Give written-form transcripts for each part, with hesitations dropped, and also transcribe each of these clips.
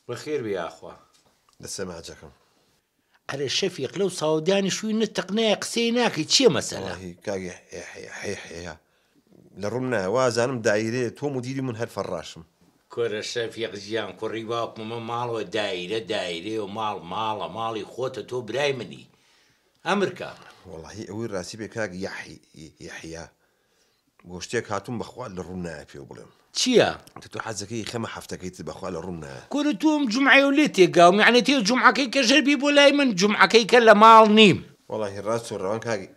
بخير بيا أخوة. دەسەماجەکەم. على الشفيق لو صاوداني شوي نتقناي قسيناكي تشي مسألة. والله كاقي حيا لرمنا وازانم دايرة تو مديري من هالفراشم. كور الشفيق جيان كور ريباك مال ودايرة ومال مالي خوته تو براي مني. أمريكا. والله أول راسي بكاقي يحيى. وشتيك هاتم بخوال لرمنا في وبلم. تشيا تو حزكي خما حفتكيت بخوال لرمنا. كورتوم جمعة وليتي قاوم يعني تي جمعة كي كجربي بولاي من جمعة كي كلا مال نيم. والله الراس والروان كاقي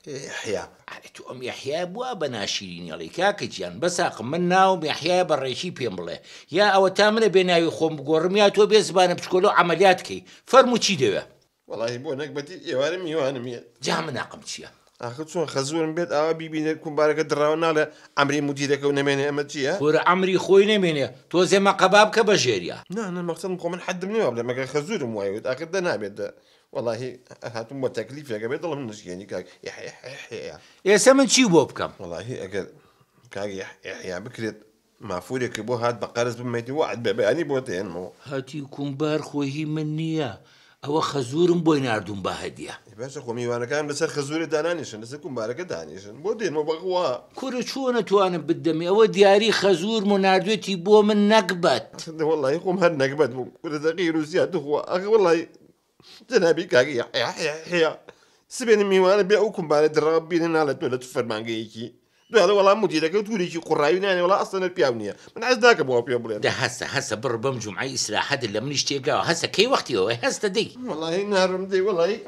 يحيى. تو أم يحيى بوا بناشيرين يلي كاكجيان بس أقم منا يحيى بريشي بيمبله يا أو تامر بيناوي خوم بقورميات وبيزبان بتقولوا عملياتك فرمو تشي دوا. والله بونك بدي يوانم جا من أقم تشيا. آخر شون خزور بيت بيبي نكون بارك دراونا على عمري مديرك ونماني أمتشيا. كور عمري خوي نماني تو زي ما قبابك بجيريا. لا أنا مقصد نقوم من حد مني قبل ما كان خزور موايد آخر ده نابد. والله هاتم وتكليف يا قبل ضل من نشيني كاك يا سمن شي بوبكم. والله أجل كاك يحيى بكرت معفورك بو هاد بقارس بميتي واحد بأني بوتين مو. هاتي كومبار خوي منيا. أو خزور بويناردون بهدية. باشا خومي وانا كان بس خزوري دانانيشن بس يكون بارك دانيشن بودين مو بقوا. كل شو أنا بالدمي أو دياري خزور مناردوتي بو من نقبت. والله يقوم هالنقبت بو كل تغيير وزيادة هو أخي والله جنابي كاكي يا سبين ميوان بيأوكم بارد الرغبين على تولة فرمانجيكي. هذا والله مديرك وتقولي شي قرايين يعني والله أصلا البياونية من عز ذاك أبوها بيابولين. ده هسه بربم جمعي إسلاح هذا اللي من يشتيقاه هسه كي وقتي هو هسه دي. والله نارم دي والله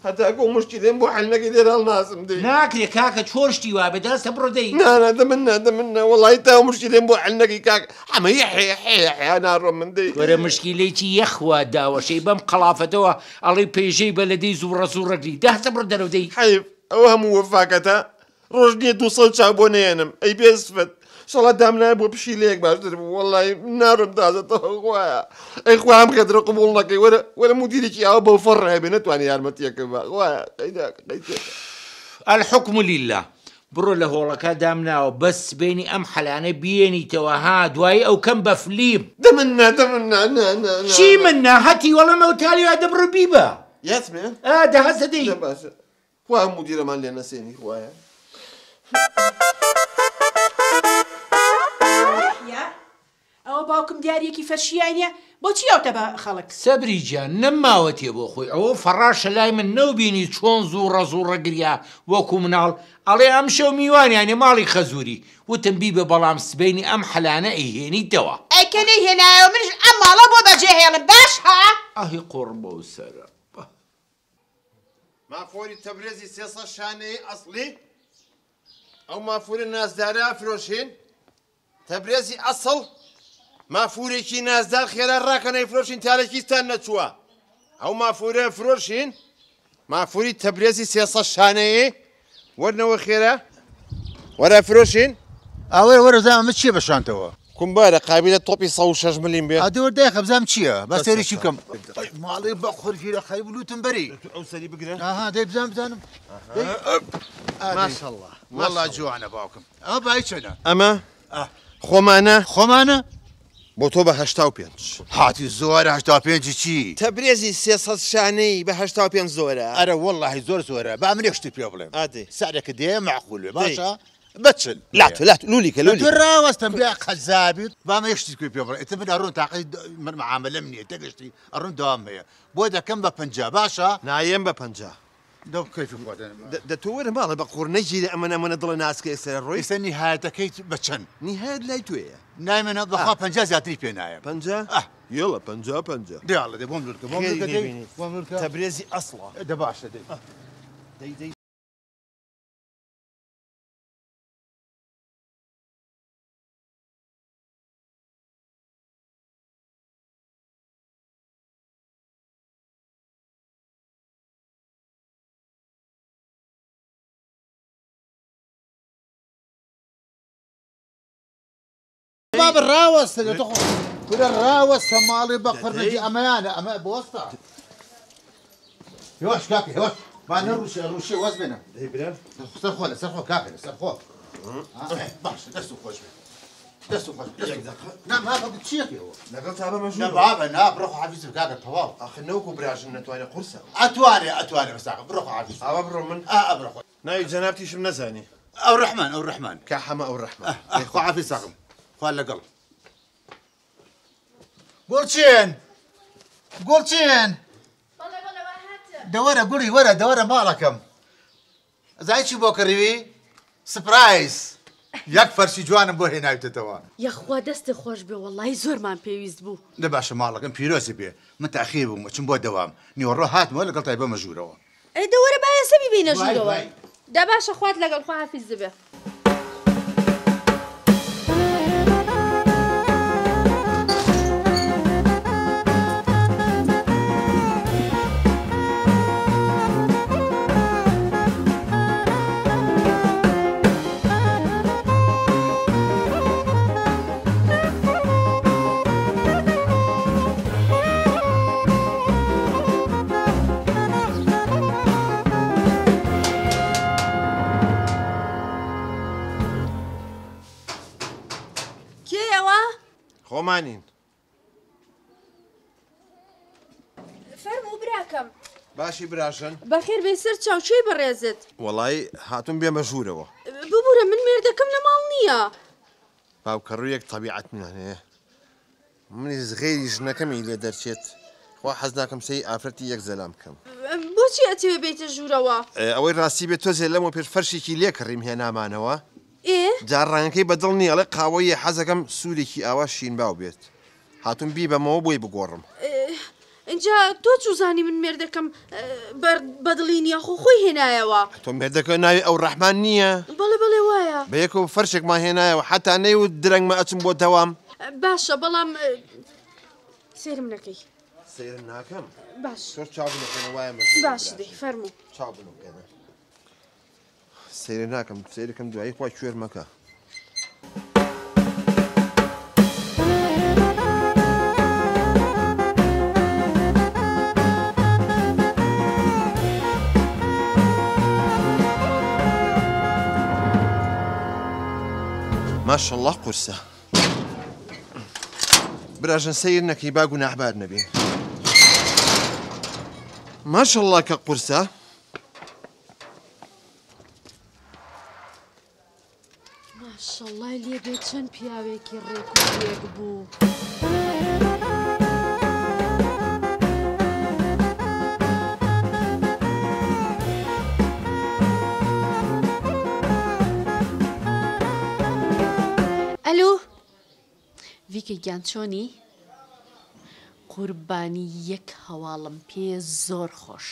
حتى أكون مشكلة بوحلنا كده الناس مدي. ناكل كاكا تشورشتي وابدا صبر دي. لا دمنا والله تا مشكلة بوحلنا كاك حما يحيى نارم من دي. ورا مشكلتي يا إخوة داوا شي بم قلافته علي بيجي بلدي زور رجلي ده صبر درو دي. حيف أوهم وفاكته. روجني توصل شعبوني أنا أي بيسفت شاء دامنا أبو بشي ليك باش والله نار دازة أخويا أخويا هم خدر قبولنا كي ولا مديرك يا أبو فرع بنت وأنا يا المتيك أخويا الحكم لله برو له والله كدامنا بس بيني أمحل أنا بيني توها دواي أو كم بفليم دمنا شي منا هاتي والله موتالي هذا بربيبة ياسمين ده هسه دي هو مدير مالي أنا سيني أخويا ئەوە باوکم دیارەکی فەرشیانە بۆچی ئەوتە بە خەڵک سەبری گیان نەماوەتێ بۆ خۆی ئەوە فەڕاشە لای من نەوبینی چۆن زوڕە گریا وەکو مناڵ ئەڵێ ئەم شەو میوانیانێ ماڵی خەزووری وتم بیبە بەڵام سبەینی ئەم حەلانە ئەیهێنیتەوە ئەیکەنەی هێنایەوە منش ئەم ماڵە بۆ بەجێهێڵم باش ها ئەهی قوربە و سەرە مافۆری تەبرێزی 300 شانەی ئەسڵی ئەو مافۆری نازدارە فرۆشین تەبرێزی ئەسڵ مافورێکی نازدار خێرا ڕاکەنەی فرۆشین تارێکیستان نەچووە ئەو مافورە فرۆشین مافوری تەبرێزی 300 شانەیە وەرنەوە خێرا وەرە فرۆشین ئەوەی وەرەزانمە چییە بەشانتەوە کومبارە قابلە تۆپی 106 ملیم بێ ئەدەوەردای خەبزام چییە بە سێریشی بکەم ماڵی بە خۆرگیرە خەی بلوتم بەری ئەو سەری بگرن ئاها دەی بزانم ماشەڵڵا وەڵا جوانە باوکم ئەمە بای چەنە ئەمە خۆمانە بۆ تۆ بە 85 هاتی زۆرە 85 چی تەبرێزی 300 شانەی بە 85 زۆرە ئەرە وەڵڵاهی زۆرە با من یەکشتی پێ بڵێم ئادێ سارێکە دێ معقولێ باشە بچن لات لولیکە تو ڕاوەستم بیا قەزابیت با من یەکشتی پێ بڵێ ئێتە من ئەڕۆن تاقی من معاملەم نییە تەگەشتی ئەڕۆن دەوام هەیە بۆ دەکەم بە 50 باشە نایەم بە 50 دەو کەیفی خۆدەنم دەتۆ وەرە ماڵە بە قوڕنەیگیری ئەمەنە دڵە ناسکە ئێستا ڕۆی ئێستا نیهایەتەکەیت بە چەند نیهایەت لای توێیە نایمەنە بەخوا 50 زیاتری پێ نایەم 50 یڵە 50 دیاڵە دێ بۆم لورکە تەبرێزی ئەسڵە دە باشە دەی باب الراوس كل الراوس مالي بخر نجي أمانة أما بوسطة يوش كاكي يوش ما نروشي وزمنا هي بلال سرخوا كاكي سرخوا باش دسو خوش دەست خۆش نام هذا بچیەکەوە لەگەڵ تا بە مەژوور بابە نا بڕۆ حافیز بکاکە تەواو ئاخر نەوەکو براژن نەتوانێت قورسە ئەتوانێ بەساقە بڕۆ حافیز ئاوا بڕۆ من بڕۆ ناوی جەنابتیشم نەزانی ئەو ڕەحمان کە حەمە ئەو ڕەحمان خۆ حافیز ساقم خوا لەگەڵ گوڵچێن دەوەرە گوڵی وەرە دەوەرە ماڵەکەم زای چی بۆ کڕیوی سپرایز یەک فەرشی جوانم بۆ هێناویتەوە یەخوا دەستی خۆش بێ وەڵی زۆرمان پێویست بوو لە باشە ماڵەکەم پیرۆزی بێ من تاخیر بووم چم بۆ دەوام نیوەڕۆ هاتمەوە لەگەڵ تای بە مەژوورەوە ئەی دەوەرە بایەسە بیبینە ژوورەوە دا باشە خوات لەگەڵ خوا حافیز دەبێ خۆمانین فەرموو براکەم باشی براشن بەخێر بێ سەر چاوچێی بەڕێزت وەڵی هاتون بێ مەژوورەوە ببوورە من مێردەکەم لە ماڵ نییە باوکەڕوویەک تەبیعەت منان هەیە منیش غێری ژنەکەمی لێ دەرچێت خوا حەز ناکەم سەی ئافرەتی یەک زەلام بکەم بۆچی ئەتەوێ بێتە ژوورەوە ئەوەی ڕاستی بێت تۆزێ لەمەوە پێش فەرشێکی لێ کڕیم هێنامانەوە جارڕانەکەی بەدڵ نییە ئەڵێ قاوەیە حەزەکەم سوورێکی ئاوا شین باو بێت هاتون بی بەمەوە بۆی بگۆڕم اینجا تۆ چوزانی من مێردەکەم بەدڵی نییە خۆی هێنایەوە تۆ مێردەکە ناوی ئەو ڕەحمان نییە بەڵێ وایە بەیەکەوە فەرشێکمان هێنایەوە حتا نەیوت درەنگمە ئەچم بۆ دەوام باشە بەڵام سێرم نەکەی سێرم ناکەم باش تۆ چاو بنەکەنە وایە باش دەی فەرموو چاو بنەکەنە سێرە ناکەم سێرەکەم دوایی خوا کوێر مەکە ماشەڵڵا قورسە براژن سەیر نەکەی با گوناحبار نەبێ ماشەڵڵا کە قورسە ماشەڵڵای لێ بێت چەند پیاوێکی ڕێک و ڕێک بوو ئەلو ڤیکە گیان چۆنی؟ قوربانی یەک هەواڵم پێ زۆر خۆش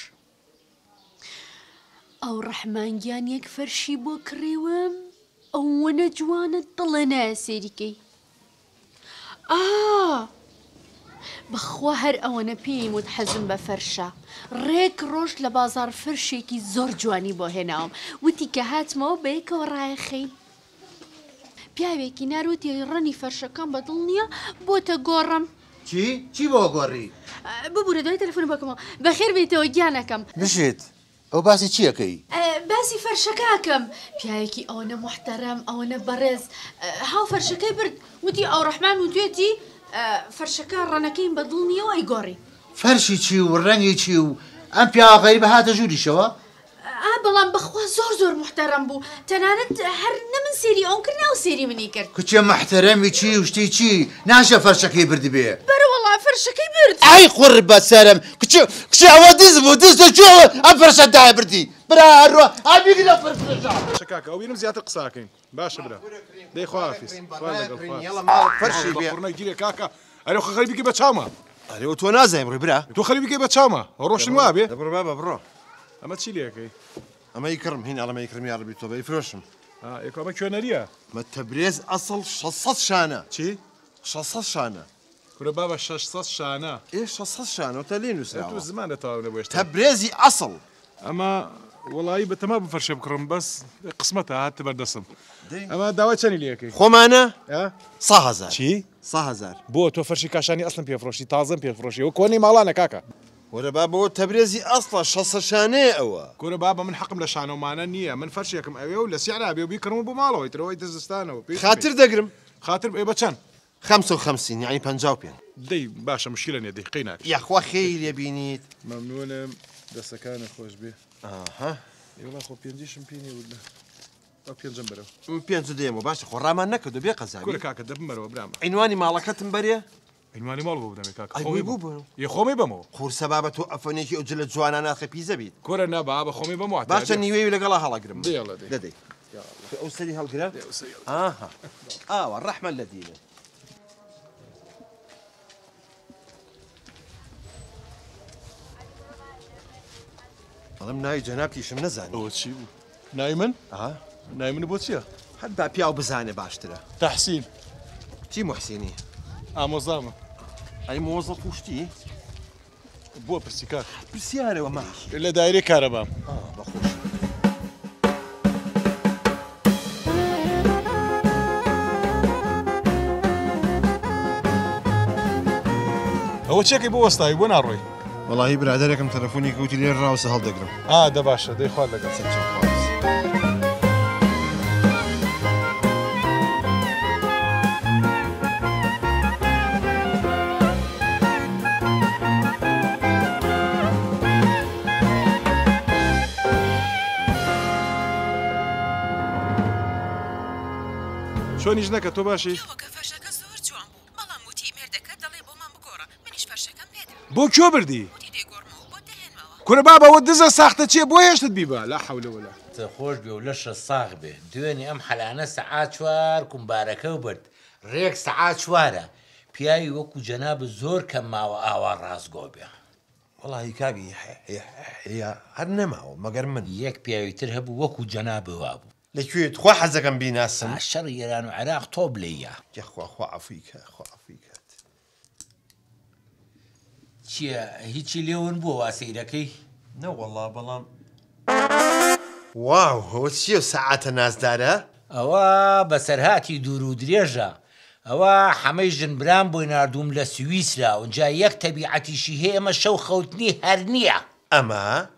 ئەو ڕەحمانگیان یەک فەرشی بۆ کڕیوم ئەوەنە جوانە دڵە نایە سێریکەی بەخوا هەر ئەوەنە پێیم وت حەزم بە فەرشە ڕێک ڕۆژ لە بازار فەرشێکی زۆر جوانی بۆ هێناوم وتی کە هاتمەوە بە یەکەوە ڕایەخەین پیاوێکی ناروتی ڕەنی فەرشەکان بەدڵ نییە بۆتە گۆڕم چی بۆ گۆڕی ببوورە دوای تەلەفۆن بکەمەوە بەخێر بێتەوە گیانەکەم بشێت ئەو باسی چیەکەی باسی فەرشەکەکەم پیاوێکی ئەوەنە محتەرەم ئەوەنە بەڕێز هاو فەرشەکەی برد وتی ئەو ڕەحمان و دوێتی فەرشەکە ڕەنەکەیم بەدڵ نییەوە ئەی گۆڕی فەرشی چی و ڕەنگی چی و ئەم پیاوەکەی بەهاتە ژووریشەوە بەڵام بەخوا زۆر محتەرەم بوو تەنانەت هەر نەمن سێری ئەوم کرد ناو سێری منی کرد کچێ محتەرەمی چی و شتی چی ناشە فەرشەکەی بردی بێ بەرە وەڵا فەرشەکەی برد ئای قوڕ بەسەرم کچێ ئەوە دز بوو دزە کوێوە ئەم فەرشە دای بردی برا هەروە ئابیگی لە فەرشە شکاکە ئەو بینم زیاتر قساکەین باشە برا دەی خواحافیز فەرشی بێ ڕۆنای گیرێ کاکە ئەرێ خەریبی بکەی بە چاومە ئەرێ تۆ نازانم ڕێ برا تۆ خەریبی بکەی بە چاومە ڕۆشن وا بێ بڕۆ بابە بڕۆ ئەمە چی لێەکەی ئەمەی کڕم هین ئەڵەمەی کڕمی یاڕبی تۆ بەی فرۆشم ئەمە کوێنەریە مە تەبرێز ئەسڵ 600 شانە چی 600 شانە کورە بابە 600 شانە 600 شانە تە لێ تو نووسراوە زمانە تاوە بێشتە تەبرێزی ئەسڵ ئەمە وڵایی بەتەما بفەرشە بکڕم بەس قسمەتە هاتە بەردەسم ئەمە داوای چەنی لێەکەی خۆمانە 100,000 چی 100,000 بۆ تۆ فەرشی کاشانی ئەسڵم پێفرۆشی تازم پێفرۆشی و کۆنی ماڵانە کاکە وەرە بابەوە تەبرێزی ئەسڵە 600 شانەیە ئەوە کورە بابە من حەقم لە شانۆمانە نییە من فەرشێکم ئەوێ و لە سیعرا بێ و بیکڕم بۆ ماڵەوەی ترەوەی دزستانەوە خاتر دەگرم خاطر ايه بچن 55 يعني 55 دي باشا مشكلة يا دي قيناك يا اخوا خير يا بينيت ممنونة دستكان خوش به اها يلا خو بينجيش مبيني ولا او بين جنبرو بينزو ديمو باشا خو رامان نكدو بي قزابي كل كاكا دب مرو برام عنواني مالك تنبريا عنواني مال بو بدمي كاكا اي خومي بو بو يا خومي بمو خور سبابة توقفوني كي اجل جوانا ناخي بيزا بيت كورا نابا خومي بمو باشا نيوي ولا قلا هلا قرم دي يلا دي لدي اوسري هالقرم دي وسيل اها والرحمة اللذيذة والله مناي جنابتي شم نزاني او تشي نايمن نايمن بوتشيا حد بقى بياو بزاني باشترا تحسين تي محسيني اموزامه اي موظف وشتي بو برسيكات بالسيارة وما الا دايري كهرباء بخوش هو تشيكي بو وسطاي وين الروي والله برادركم تلفوني كوتي لي الراوس هل دقرم ده باشا ده يخوال لك شلون يجنك تو باشي فەرشەکە زۆر جوان بوو بەڵام وتی مێردەکە دەڵێ بۆمان بگۆڕە منیش فەرشەکەم پێدا بو كيو بردي وتی دێگۆڕمەوە بۆ دەهێنمەوە كل بابا ودزا ساخته تشي بو هيش تدبيبا لا حول ولا خۆش بێ و لەشە ساغ بێ دوێنێ ئەم حەلانە سەعات چوار کومبارەکە و برد ڕێک سەعات چوارە پیاوی وەکو جەناب زۆر کەم ماوە ئاوا ڕاستگۆ بێ والله كابي هي هرنما مگر من یەک پیاویتر هەبوو وەکو جەناب وا بوو لكويت خوا حزكم بيناسن شەڕ ئێران و عێراق تۆ بلەیە يا خوا عفيك خوا عفيك چییە هیچی لێون بووە واسەیرەکەی نو والله بلام واو هو شيء ساعات الناس داره ئەوە بەسەرهاتی دوور و درێژە ئەوە حەمەی ژنبران بۆی نردوم لە سویسرا اونجا یەک تەبیعەتیشی هەیە ئەمە شەو خەوتنی هەر نییە اما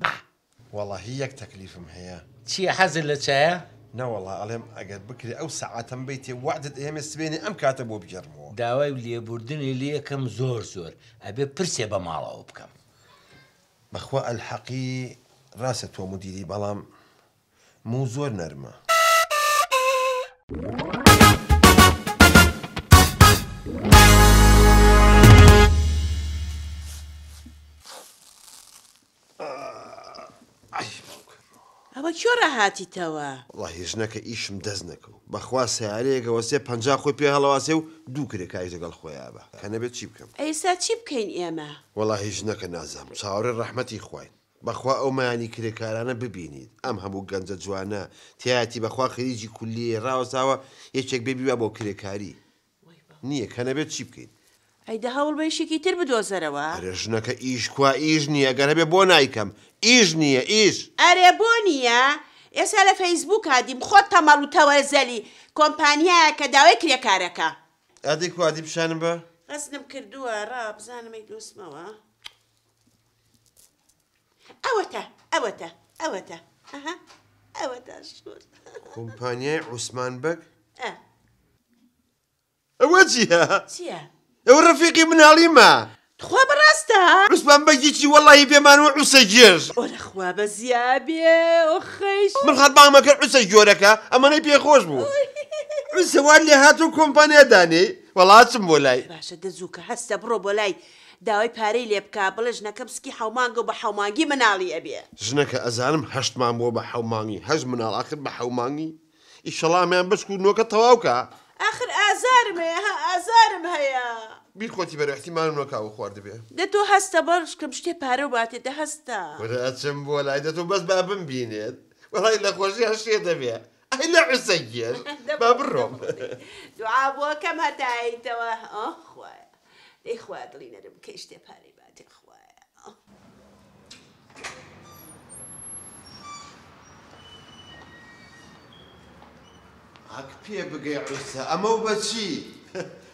والله هيك تكليفهم هي چییە حەزر لە چایە؟ لا والله عليهم اقعد بكري او ساعات بيتي وعدت ايام السبيني ام كاتبوا بجرمو داوای لێبوردنی لێکم زۆر ئەبێ پرسێ بە ماڵەوە بکەم بخوا الحقي راسة ومديري بلام مو زور نرمه ئەوە کۆرە هاتیتەوە والله ژنەکە ئیشم دەست نەکەوت بەخوا سیارەیەکە وەسێ 50 خۆی پێ هەڵەواسێ و دوو کرێکای لەگەڵ خۆیان بە کە نەبێت چی بکەم ئێستا چی بکەین ئێمە والله ژنەکە نازام چاوەڕێ ڕەحمەتی خوین بەخوا ئەو مایانی کرێکارانە ببینیت ئەم هەموو گەنجە جوانە تایەتی بەخوا خەریجی کولیە ڕاوەساوە یەکێک بێبیوە بۆ کرێکاری نییە کە نەبێت چی بکەیت ئەیدە هەوڵ بەیشێکی تر بدۆزەرەوە ئەرێ ژنەکە ئیش کوا ئیش نییە گەر هەبێ بۆ نایکەم ئیش نییە ئیش ئەرێ بۆ نییە ئێستا لە فەیسبوک هادیم خۆت تەمەڵ و تەوەزەلی کۆمپانیایە کە داوای کرێکارەکە ئەدەی کوادی پیشانم بە قەسنم کردووە ڕا بزانمەی دۆستمەوە ئەوەتە ئەوەتە ئەوەتە ئەوەتە شور کۆمپانیای عوسمان بەگ ئە ئەوە چیە؟ چییە؟ ئەو ڕەفیقی مناڵیمە خوا بەڕاستە؟ عوسمان بەگیی وەڵی پێمانەوە عوسە گێژ ئۆرەخوا بە زیابێ ئۆخەیش من خات بامەکە عوسە گۆرەکە ئەمەەی پێخۆش بوو عوسەوان لێ هاتوو کۆمپانیا دانێ وەڵاتم بۆ لای باشە دەزووکە هەستە بڕۆ بۆ لای داوای پارەی لێ بکە بڵێ ژنەکەم سکی حەومانگە و بە حەومانگی مناڵی ئەبێ ژنەکە ئەزانم هەشتمان بۆ بە حەومانگی هەش مناڵ ئاخر بە حەومانگی ئیشەڵامیان بەشک و نۆکە تەواوکە آخر ئازارم هەیە ئازارم هەیە بیر خۆتی بەرە احتیمالم نۆکاوە خواردبێ دە تۆ هەستە بەڕشکم شتێ پارە و باتێتە هەستە وەرەچم بۆ لای دەتۆ بەس با بمبینێت وەڵی لە خۆشی هەشێ دەبێ ئەی لە عوسە گێژ با بڕۆم دوعا بۆکەم هەتاییتەوە خوایە دەی خوا دڵی نەرم کەی شتێ پارەی باتێ خوایە هەک پێ بگەی عوسە ئەمە و بەچی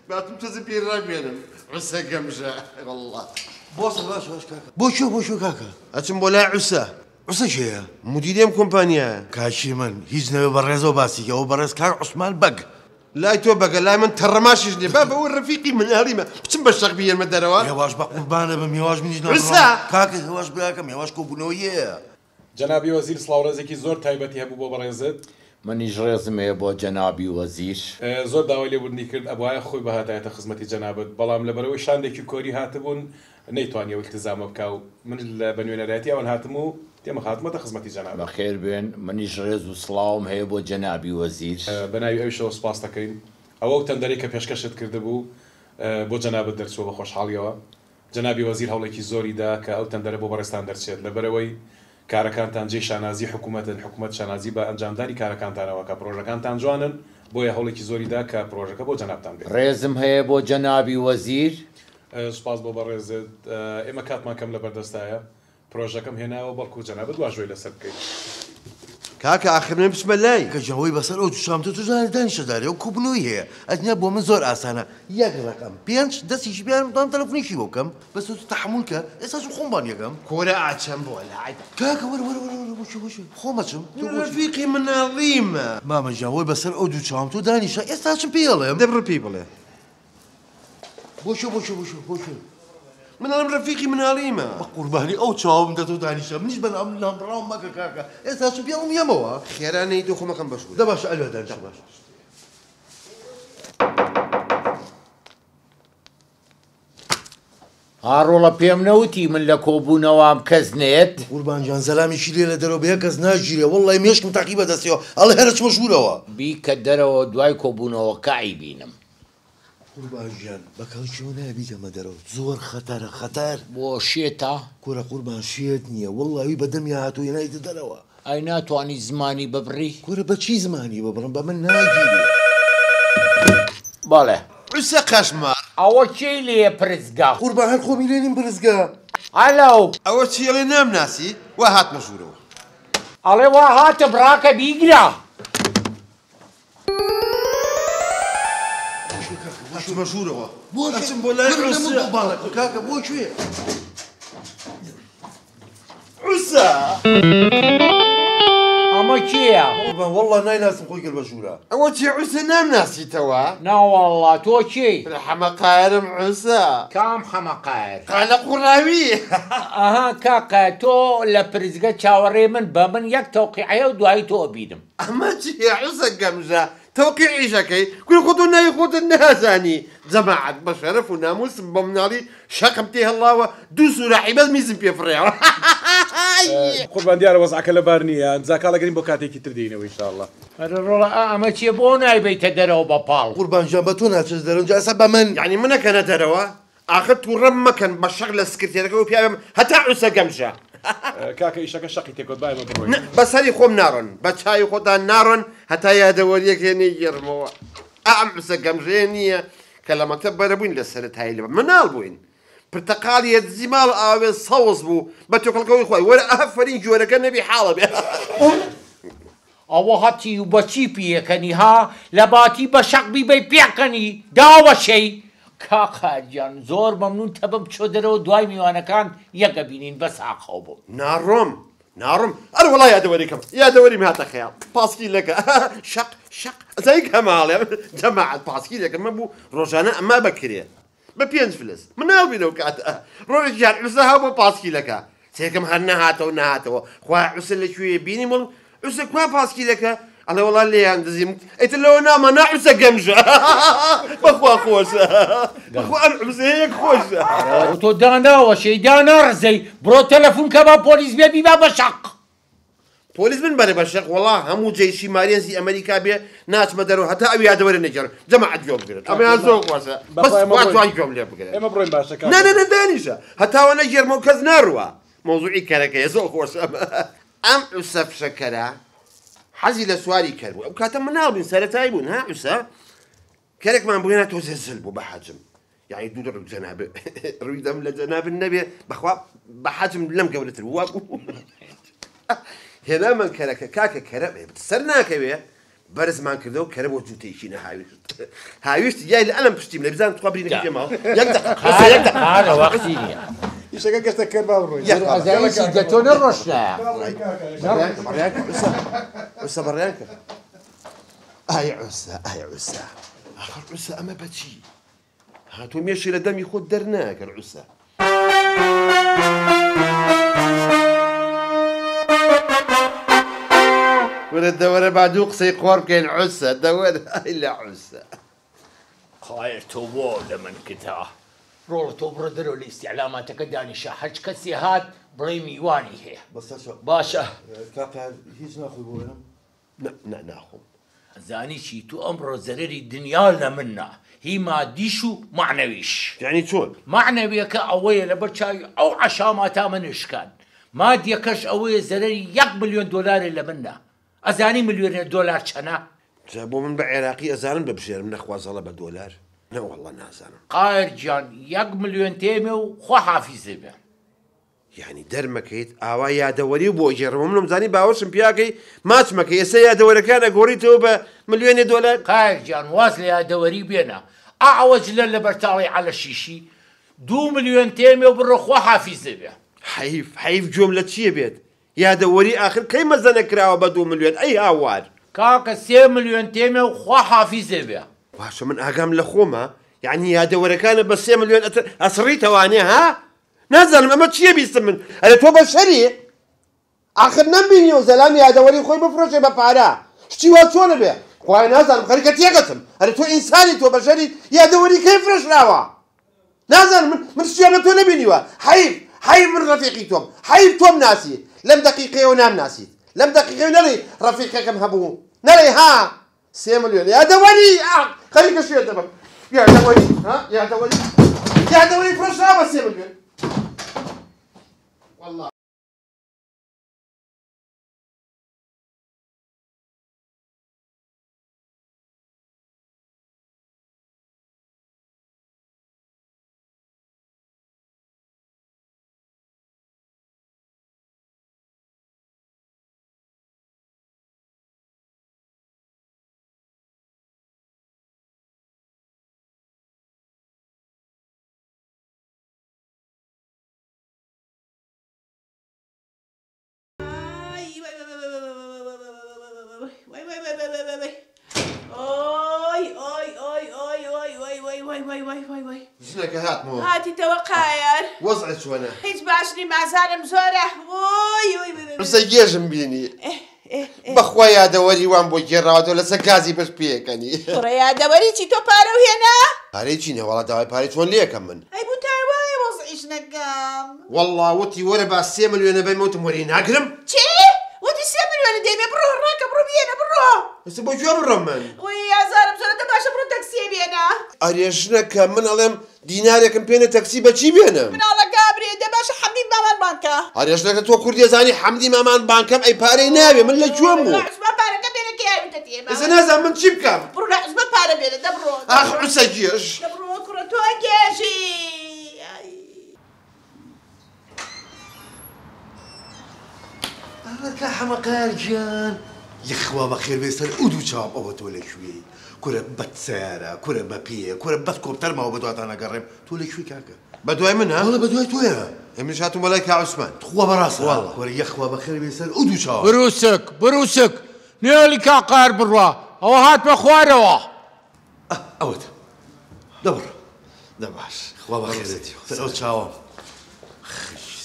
باتم تەزە پێ ڕابێنم عوسە گەمژە وەڵڵا بۆسە باش کاکە بۆ چۆ کاکە ئەچم بۆ لای عوسە عوسە کێیە مدیرێم کۆمپانیایە کاچی من هیچ نەوێ بەڕێزەوە باسیکە ئەو بەڕێز کار عوسمان بەگ لای تۆ بەگە لای من تەڕەماشیش نیە با بەوە ڕەفیقی مناڵیمە بچم بە شەق بێنمە دەرەوە هێواش بە قوربانە بم هێواش منیش عوسا کاکە هێواش براکەم هێواش کۆبوونەوەیە جەنابی وەزیر سڵاوڕێزێکی زۆر تایبەتی هەبوو بۆ بەڕێزت منیش ڕێزم هەیە بۆ جەنابی وەزیر زۆر داوای لێبوردنی کرد ئەوایە خۆی بەهاتایەتە خزمەتی جەنابەت بەڵام لەبەرەوەی شاندێکی کۆری هاتبوون نەیتوانیەوە التزامە بکە و من لە بەنوێنەرایەتی ئەوەن هاتم و تێمە هاتمەتە خزمەتی جەنابەت بەخێر بێن منیش ڕێز و سڵاوم هەیە بۆ جەنابی وەزیر بەناوی ئەویشەوە سوپاس دەکەین ئەوە تەندەرێک کە پێشکەشت کردبوو بۆ جەنابەت دەرچووە بە خۆشحاڵیەوە جەنابی وەزیر هەوڵێکی زۆریدا کە ئەو تەندەرە بۆ بەڕێستان دەرچێت لەبەرەوەی کارەکانتان جێ شانازی حکوومەتن حکوومەت شانازی بە ئەنجامداری کارەکانتانەوە کە پرۆژەکانتان جوانن بۆیە هەوڵێکی زۆریدا کە پرۆژەکە بۆ جەنابتان بێت ڕێزم هەیە بۆ جەنابی وەزیر سوپاس بۆ بەڕێزت ئێمە کاتمان کەم لە بەردەستایە پرۆژەکەم هێناوە بەڵکو جەنابەت واژۆی لەسەر بکەیت کاکە ئاخرنێ بچمە لای کە جاوی بەسەر ئەو دوشامتە تو زانانی دانیشتدارێ و کوبنەوەی هەیە ئەدنیا بۆ من زۆر ئاسانە یەک ڕقم 5 دەستیشی بیارم دام تەلەفۆنیشی بۆ بکەم بەس تو تەحموڵ کە ئێستا خۆمبان یەکەم کۆرە ئاچەم بۆ لای کاکە وەرە بۆچ خۆمەچم ڕەفیقی مناڵیمە مامە جاوی بەسەر ئەو دوو چامتۆ دانیشە ئێستا چم پێڵێم دەبڕ پێی بڵێ بۆچ مناڵم ڕەفیقی مناڵیمە قوربانی ئەو چاوم دەتۆ دانیشە منیش بەنام لامڕاو مەکە کاکە ئێستا چم پێڵم یەمەوە خێرانەی دۆ خۆمەکەم بەش دە باشە ئەلوە دانیشە باش هاڕۆڵە پێم نەوتی من لە کۆبوونەوەم کەس نێت قوربانجان سەلامیشی لێ لە دەرەوە بەیە کەس ناگیرێ وەڵڵی مێشکم تاقی بەدەستیەوە ئەڵێ هەرچ مەشهورەوە بی کە دەرەوە دوای کۆبوونەوە کاعی بینم قوربانجان بەکەڵکیەوە نابیتەمە دەرەوە زۆر خەتەرە خەتەر بۆ شێتە کۆرە قوربان شێت نییە وەڵڵاوی بەدەمی هاتووی نایتە دەرەوە ئەی ناتوانی زمانی ببڕی کۆرە بە چی زمانی ببڕم بە من ناگیرێ بەڵێ عوسە قەشمار ئەوە چی لێ پرزگا قوربان هەر خۆمی لێنیم برزگا ئەلەو ئەوە چیڵێ نامناسی وا هات مەژوورەوە ئەڵێ وا هاتە براکە بیگرە مەژوورەوە بۆچم بۆ لای عوسە باڵەکە کاکە بۆ کوێ عوسە ئەمە کێیە قوربان وەڵڵا نایناسم خۆی کرد بە ژوورە ئەوە چی عوسە نامناسیتەوە ناوەڵڵا تۆ چی حەمەقایرم عوسە کام حەمەقایر قالە قوڕاوی ئەها کاکە تۆ لە پرزگە چاوەڕێ من بە من یەک تەوقیعەیە و دوایی تۆ بیدم ئەمە چیە عوسە گەمژە تەوقیعیشەکەی کوی خۆت و نای خۆتت نازانی جەماعەت بە شەرەف و ناموسم بە مناڵی شەقم تێ هەڵاوە دوو سوورە عیبەت میزم پێ فڕێەوە قوربان دیارە وەزعەکە لەبار نییە جاکاڵەگەرین بۆ کاتێکی تر دێنەوە ئینشاءالله ئەرە ڕۆڵە ئەمە چیە بۆ نایبیتە دەرەوە بە پاڵ قوربانجان بە تۆ ناچێت دەرەوە ئەسا بە من یعنی منەکەنە دەرەوە ئاخر تووڕەم مەکەن بە شەق لە سکرتێرەکە و پیاوێم هەتا عوسە گەمژە کاکە ئیشەکە شەقی تێکۆت باێمە بڕۆین بەسەری خۆم ناڕۆن بە چای خۆتان ناڕۆن هەتا یادەوەریەک هێنەی گێڕمەوە ئەم عوسە گەمژەیە نییە کە لە مەکتەب بەرەبووین لە سەرەتایی لە مناڵ بووین پرتەقاڵیەت زیماڵ ئاوێ سەوز بوو بە تۆکڵکەوەی خۆی وەرە ئەفەرین جۆرەکە نەبی حاڵە بێ ئەوە هەتی و بەچی پێکەنی ها لە باتی بە شەقبی بەی پێکەنی داوەشەی کاقاجان زۆر مەمنون تەبم چۆ دەرەوە دوای میوانەکان یەکە بینین بە ساقەو بوو ناڕۆم ئەر وڵای یادەوەریکەم یادەوەریم هاتە خەیاڵ پاسکی لەکە شەق زای کەماڵێ جەماعەت پاسکی لەکە مە بوو ڕۆژانە ئەمە بەکرێ بە 5 فلس مناڵ بینەوە کاتە ڕۆژێکیان عوسە هاو بۆ پاسکی لەکە سێکەم هەر نەهاتەوە خوا عوسە لەکوێ بینی مڵ عوسە کوا پاسکی لەکە ئەڵێ وەڵا لێیان دەزیم ئەیتر لەوە نامە ناعوسە گەمژە بەخوا خۆشە بەخوا ئەم عوسەیەک خۆشە تۆ داناوەشەی داناڕزەی بڕۆ تەلەفۆن کە بە پۆلیس بێ بیبا بە شەق پۆلیس من بەرە بە شەق وەڵا هەموو جێیشی مارێنزی ئەمریکا بێ ناچمە دەرەوە هەتا ئەو یادەوەرە نەگەڕن جەماعەت گوێ بگرێت ئەمەیان زۆر خۆشە بەس واتوان گوێم لێ بگرێت ئێمە بڕۆین باشەکە نە دانیشە هەتاوە نەگێرمە و کەس ناڕوە مۆزوعی کەرەکەیە زۆر خۆشە ئەم عوسە فشەکەرە حەزی لە سواری کرد بوو ئەو کاتە مناڵ بووین سەرەتایی بوون ها عوسە کەرێکمان بووێنە تۆزێ زل بوو بە حەجم یعنی دوو ڕوو جەنابێ ڕووی دەم لە جەنابن نەبێ بەخوا بە حەجم لەم گەورەتر وا بوو هێنامان کەرەکە کاکە کەرە سەر ناکەوێ بەرزمان کردەوە کەرە بۆ جووتێکی نەهاویشت هاویشت یای لە ئەلم پشتیم لە بزان توخوا برینەکە پێماوە هارە وەختی نییە ئیشەکە گەشتە کرد با بڕۆین ئەزایسی دەتۆ نەڕۆشتە عوسە بەڕیان کرد ئای عوسە ئای عوسە ئاخر عوسە ئەمە بەچی هاتووە مێشی لە دەمی خۆت دەرناکەن عوسە وەرە دەوەرە با دوو قسەی قۆڕ بکەین عوسە دەوەرە ئای لە عوسە خایر تۆ بۆ لە من کتا ڕۆڵ تۆ بڕە دەرەوە لە ئیستیعلاماتەکە دانیشە هەچ کەسی هات بڵێ میوانی هەیە باشە کاکە هیچ ناخۆی بۆێنم ناخۆم زانی چی تو ئەمڕۆ زەرەری دنیا لە مننا هی مادیش و معنەویش یعنی چۆن معنەویەکە ئەوەیە لەبەر چاوی ئەو عەشاماتا منشکان مادیەکەش ئەوەیە زەرەری 1 ملیۆن دۆلارێ لە مننا ئەزانی ملیۆنێ دۆلار چەنە جا بۆ من بە عێراقی ئەزانم ببژێرم نەخوازەڵە بە دۆلار نەوەڵڵە نازانم قایر گیان 1 ملیۆن تێمێ و خوا حافیزێ بێ یعنی دەرمەکەیت ئاوا یادەوەری بۆ گێڕەوە منم زانی باوەشم پیاکەی ماچمەکە ئێستا یادەوەرەکان ئەگۆڕیتەوە بە ملیۆنی دۆلار قایر گیان واز لە یادەوەری بێنە ئەوەج لە بەرتاڵی عەلە شیشی 2 ملیۆن تێمێ و بڕۆ خوا حافیزێ بێ حەیف جۆم لە چییە بێت یادەوەری ئاخر کەی مەزە نەکراوە بە 2 ملیۆن ئەی هاوار کاکە 3 ملیۆن تێمێ و خوا حافیزێ بێ باشە من ئاگام لە خۆمە یعنی یادەوەرەکانە بە 3 ملیۆن ئەسڕیتەوانێ ها نازانم ئەمە چییە بیستم من ئەرە تۆ بە شەری ئاخر نەمبینیەوە زەلام یادەوەری خۆی بفرۆشێ بە پارە شتی وا چۆنە بێ خوای نازانم خەریکە تێگەچم ئەرە تۆ ئینسانی تۆ بە شەری یادەوەری کەی فرۆشراوە نازانم من شتیان لە تۆ نەبینیوە حەیف من ڕەفیقی تۆم حەیف تۆم ناسی لەم دەقیقەیەوە نامناسیت لەم دەقیقەیە نەڵێ ڕەفیقەکەم هەبوو نەڵێ ها 3 ملیۆن یادەوەری خەریکە شوێتە بم یادەوەری فرۆشراوە 3 ملیۆن والله ژنەکە هاتمەوە هاتیتەوە قایر وەزعت چۆنە هیچ باش نی مازارم زۆرە ڕسە گێژم بینی بەخوا یادەوەری وان بۆ گێڕاوەتەوە لەسەر گازی بەش پێەکەنی کوڕە یادەوەری چی تۆ پارە و هێنا پارەی چینە وەڵا داوای پارەی چۆن لێەکەم من ئەی بوتای وایە وەزعیش نەکەم وەڵڵا وتی وەرە با 3 ملیۆنە بەی وتم وەری ناگرم چی وتی 3 ملیۆنە دەیمێ بڕۆ ڕاکە بڕۆ بێنە بڕۆ ئێستا بۆ گوێ بڕۆم من وی یازارم زۆرە دە باشە بڕۆ تەکسیە بێنە ئەرێ ژنەکە من ئەڵێم دینارێکم پێنە تەکسی بەچی بێنم مناڵە گابرێ دە باشە حەمدی مامان بانکە ئەرێ ژنەکە تۆ کوردی زانی حەمدی مامان بانکەم ئەی پارەی ناوێ من لە گوێم بوو عوسمان پارەکە بێنە کە یاویتە تێمە ئێستا نازانم من چی بکەم بڕۆ لە عوسمان پارە بێنە دە بڕۆ ئاخ عوسە گێژ دە بڕۆ کوڕە تۆ گێژی ئەمەکە حەمەقار گیان یخوا بەخێر بێ سەر ئود و چاوم ئەوە تۆ لەکوێی کورە بەد سیارە کورە بە پێ کورە بەد کۆپتەرماوە بە دواتان نەگەڕێم تۆ لەکوێی کاکە بە دوای من ها وەڵە بە دوای تۆیە ئێمەش هاتووم بەلای کا عوسمان خوا بەڕاستە کورە یخوا بەخێر بێ سەر ئود و چاوم بروسک نێڵی کا قار بڕوا ئەوە هات بە خوارەوە ئەوت دەبڕ دەباش خوا بەخێرێتی سەر ئەو چاوم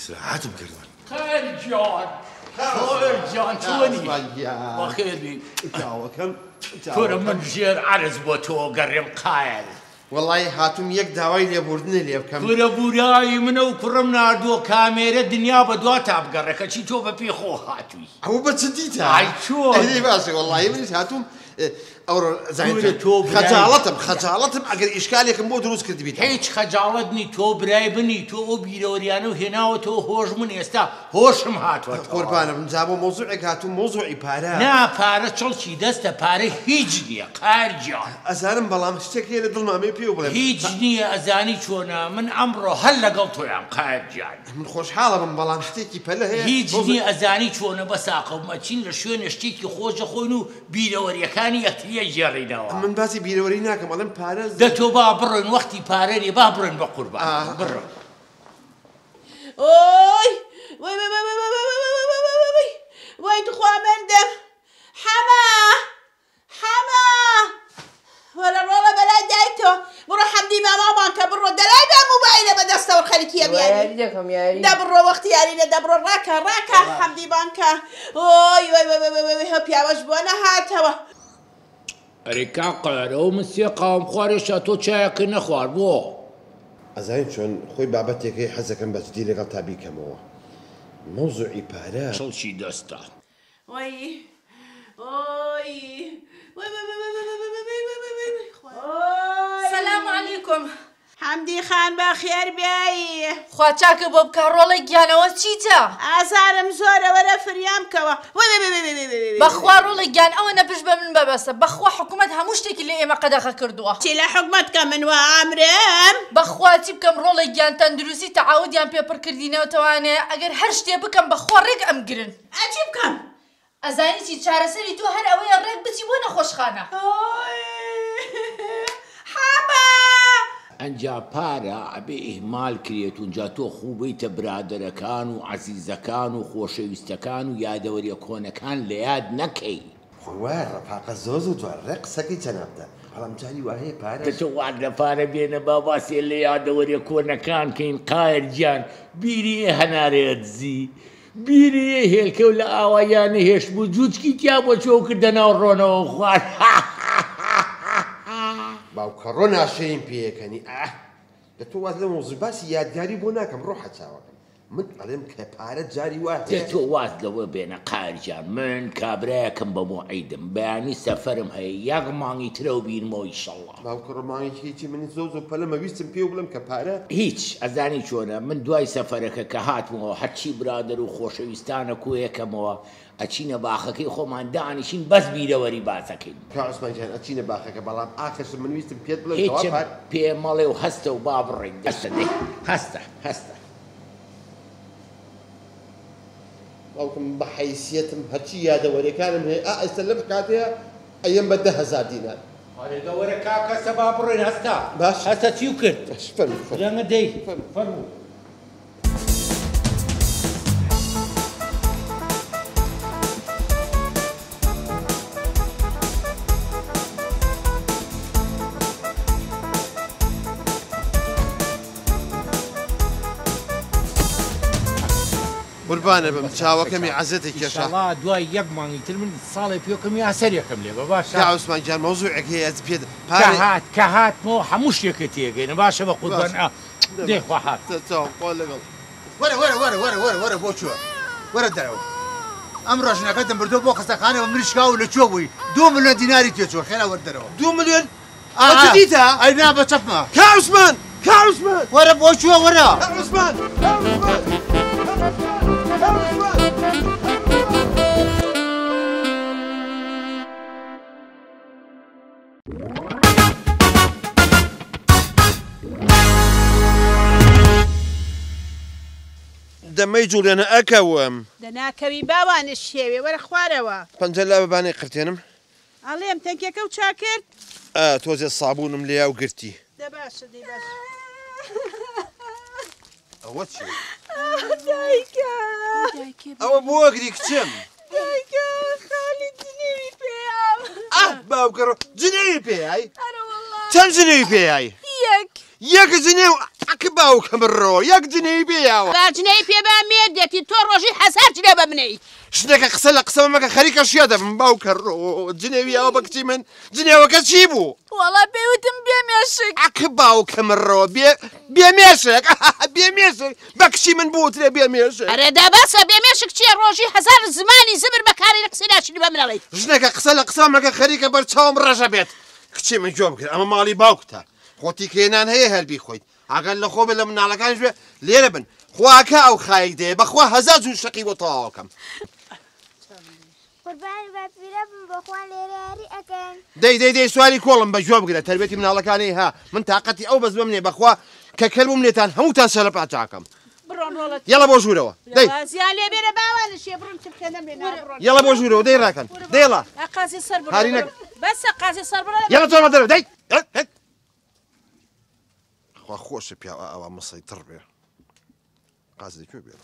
سرعاتم کردن خێر جان چۆنی بەخێری کورە من ژێر عەرز بۆ تۆ گەڕێم قایل وەڵی هاتووم یەک داوای لێبوردنە لێ بکەم کورە بورایی منە و کوڕم نردووە کامێرە دنیا بە دوا تا بگەڕێکە چی تۆ بە پێ خۆ هاتووی ئەوە بە چ دیتە ئای چۆن باشە وەڵی منیش هاتووم خەجاڵەتم ئەگەر ئیشکالێکم بۆ دروست کردبیت هیچ خەجاڵەت نی تۆ برای بنی تۆ ئەو بیرەوەریانە و هێناوەتەوە هۆش من ئێستا هۆشم هاتووە قوربانم جا بۆ مۆزوعێک هاتووم مۆزوعی پارە نا پارە چڵکی دەستە پارە هیچ نییە قارجیان ئەزانم بەڵام شتێک لە دڵمامێ پێ بڵێ هیچ نییە ئەزانی چۆنە من ئەمڕۆ هەر لەگەڵ تۆیان قارجیان من خۆشحاڵم بەڵام شتێکی پەلە هەیە هیچ نییە ئەزانی چۆنە بەساقەمەچین لە شوێنە شتێکی خۆشە خۆین و بیرەوەریەکانی یەکتریە ژێڕینەوە من باسی بیرەوەری ناکەم ئەڵێم پارە دە تۆ با بڕۆین وەختی پارەێ با بڕۆین بە قوربان بڕۆ ئۆی وای توخوا مردم حەما یاریکی بیاری یەکەم یاری دەبڕۆ وەختی یاری لە دەبڕۆ ڕاکە حەمدی بانکە ئۆی هە پیاوەش بۆ نەهاتەوە ئەریکا قەرە و مسیە قاوم خوارێشە تۆ چایەکە نەخوار بۆ ئەزانین چۆن خۆی بابەتێکی حەزەکەم بەجددی لەگەڵ تا بیکەمەوە مۆزوعی پارە شەڵکی دەستە سەلام عەلیکم حەمدی خان بەخێر بیایی خوا چاکە بۆ بکە ڕۆڵی گیانەوە چیتە؟ ئازارم زۆرە وەرە فریام کەوە بەخوا ڕۆڵی گیان ئەوە نەپش بە من بەبەستە بەخوا حکوومەت هەموو شتێکی لە ئێمە قەدەغە کردووە چی لە حکومەت کە من وە ئامرم بەخوا چی بکەم ڕۆڵی گیان تەندروستی تەعاودیان پێپڕکردینەوەتەوانێ ئەگەر هەر شتێ بکەم بەخوا ڕێک ئەم گرن ئەچی بکەم ئەزانی چی چارەسەری تۆ هەر ئەوەیە ڕێک بچی بۆ نەخۆشخانە ئەنجا پارە ئەبێ ئیهمال کرێت وونجا تۆ خوبیتە برادەرەکان و عەزیزەکان و خۆشەویستەکان و یادەوەریە کۆنەکان لە یاد نەکەی خوار ڕەفاقە زۆز و دوارڕێ قسەکەی چەنابدە بەڵام جاری وهەیە پارە تۆ وات لە پارە بێنە باباسێ لە یادەوەریە کۆنەکان کەین قایر گیان بیری هەنارێت زی بیری هێلکە و لە ئاوایانە هێشت بوو جووچکی تیا بۆ چۆ کردە ناو ڕۆنەوە خوار باوکە ڕۆ ناشەیم پێیەکەنی لە تۆ واز لە مۆزوع باسی یادگاری بۆ ناکەم ڕۆ حەچاوەکەم من ئەڵێم کە پارە جاری وایە تۆ واز لەوە بێنە قارجان من کابرایەکەم بە بۆ عیدم بەیانی سەفەرم هەیە یەک مانگی ترە و بیرمەوە ئیشەڵڵا باوکە ڕۆمانێکی هیچی منی زۆ پەلەمە ویستم پێ بڵم کە پارە هیچ ئەزانی چۆنە من دوای سەفەرەکە کە هاتمەوە هەرچی برادر و خۆشەویستانە کوێیەکەمەوە ئەچینە باخەکەی خۆمان دانیشین بەس بیرەوەری باسەکەین کاعوسمانجان ئەچینە باخەکە بەڵام ئاخرش من ویستم پێت بڵێم هیچم پێ مەڵێ و هەستە و با بڕێین دەستە دێ هەستە باوکم بە حیسیەتم هەرچی یادەوەریەکانم هەیە ئێستا لەم کاتەیە ئەیەم بە 10,000 دینار یادەوەرە کاکەسە با بڕێن هەستا باش هەستە چی و کرد فەرموو لەمە دەی فەرموو قوربانە بم چاوەکەمی عەزەتی کێشا ئینشاڵڵا دوای یەک مانگی تر من ساڵی پێکەم یا سەرێکم لێ بە باشە کاعوسمانجان مەوزوعێک هەیە پێ کە هاتمەوە هەموو شتێکە تێگەینە باشە بە قوربان دێ خوا هات لەگەڵ وەرە بۆ چووە وەرە دەرەوە ئەم ڕۆژنەکەتم بردۆ بۆ قسەخانەوە مریشکا و لە چۆ بووی 2 ملیۆن دیناری تێچوە خێرا وەردەرەوە 2 ملیۆن دیتە ئەینا بە چەپمە کاعوسمان وەرە بۆ چووە وەرە کاعوسمان دەمەی جوولێنە ئەکەوم دەناکەوی باوانە شێوێ وەرە خوارەوە پەنجە لا بەبانەی قرتێنم ئەڵێم تەنکێکە و چاکرد تۆزێ سابوونم لێیا و گرتی دەباشە دەی باش ئەوە چی دایکە ئەوە بۆ ئەگری کچم دایکە خالی جنێوی پێیام باوکەڕ جنێوی پێیای ئەرە وەڵڵا چەند جنێوی پێیای یەک جنێو ئەکە باوکە بڕۆ یەک جنێوی پێیاوە باجنەی پێ با مێردێتی تۆ ڕۆژی حەسار لێ بە منەی شتێکە قسە لە قسەوە مەکە خەریکە شیا دەبم باوکە ڕۆ جنێوی ئەوە بە کچی من جنێوەکە چی بوو وەڵا پێوتم بێمێشک ئەکە باوکە مڕۆ بێمێشک بێمێشک بە کچی من بوترێ بێمێشک ئەرێدا باسە بێمێشک چیە ڕۆژی هەزار زمانی زمر بەکاری لە قسەی ناشنی بە منەڵی ژنێکە قسە لە قسە مەکە خەریکە بەرچاوم ڕەژە بێت کچی من جۆم کرد ئەمە ماڵی باوکتە خۆتی کێنان هەیە هەربی خۆیت ئەگەر لە خۆ بێ لە مناڵەکانش بێ لێرە بن خواکە ئەو خایک دێ بەخوا هەزار جوون شەقی بۆ تەواوەکەم قوربانی بەپیرە بم بۆخوا لێرە یاری ئەکەن دەی سوالی کۆڵم بە جواب بگرە تربێتی مناڵەکانی ها من تااقەتی ئەو بەز بمنێ بەخوا کە کەلبوم لێتان هەمووتان سەر لە پاچاکەم یەڵە بۆ ژوورەوە دەی زیان لێ بێرە باوانە شێ بڕم چکەنەم لێ یەڵە بۆ ژوورەوە دەی ڕاکەن دەیڵە قازی سەر هارینەک بەسە قازی سەر بڕە یەڵە تۆمە دەرەوە دەی خوا خۆشە پیاوە ئەوە مەسەی تڕ بێ قازی کوێ بێ